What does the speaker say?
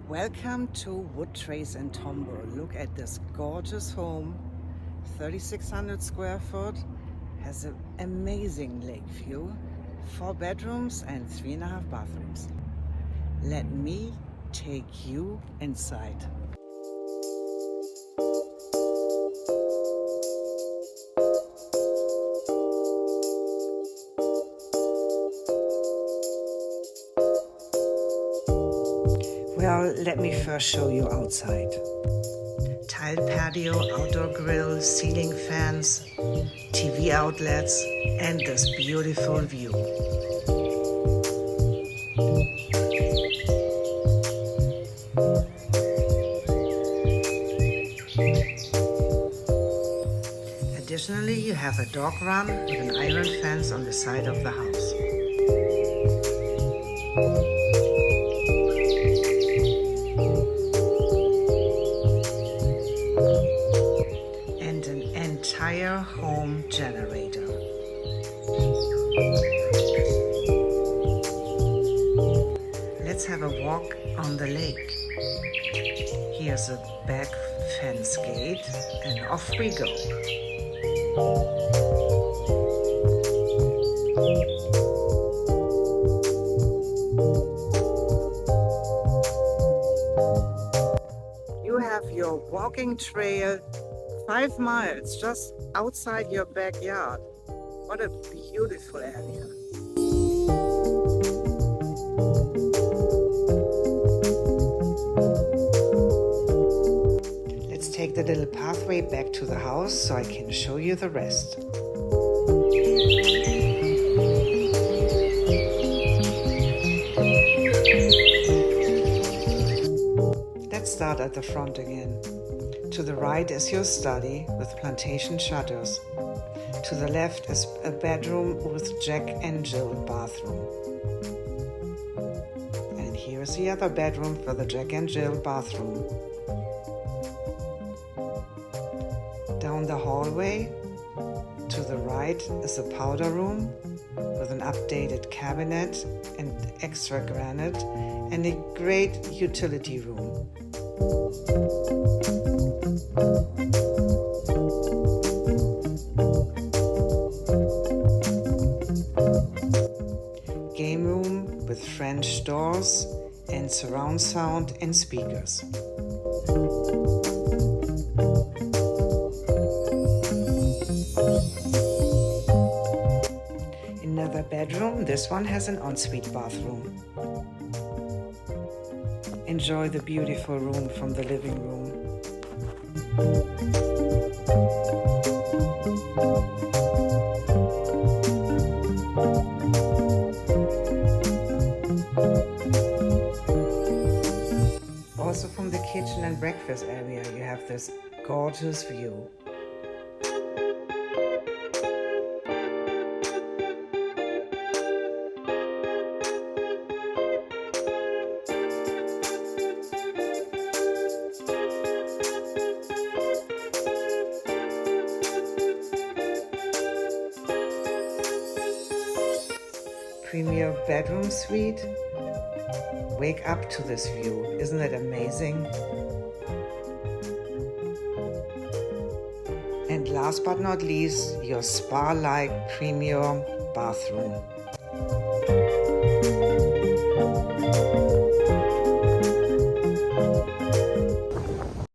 Welcome to Woodtrace in Tomball. Look at this gorgeous home, 3,600 square foot, has an amazing lake view, 4 bedrooms and 3.5 bathrooms. Let me take you inside. Well, let me first show you outside. Tiled patio, outdoor grill, ceiling fans, TV outlets, and this beautiful view. Additionally, you have a dog run with an iron fence on the side of the house. Entire home generator. Let's have a walk on the lake. Here's a back fence gate and off we go. You have your walking trail 5 miles just outside your backyard. What a beautiful area. Let's take the little pathway back to the house so I can show you the rest. Let's start at the front again. To the right is your study with plantation shutters. To the left is a bedroom with Jack and Jill bathroom. And here's the other bedroom for the Jack and Jill bathroom. Down the hallway, to the right is a powder room with an updated cabinet and extra granite and a great utility room. Game room with French doors and surround sound and speakers. Another bedroom, this one has an ensuite bathroom. Enjoy the beautiful room from the living room. Also from the kitchen and breakfast area, you have this gorgeous view. Premier bedroom suite. Wake up to this view. Isn't it amazing? And last but not least, your spa-like premier bathroom.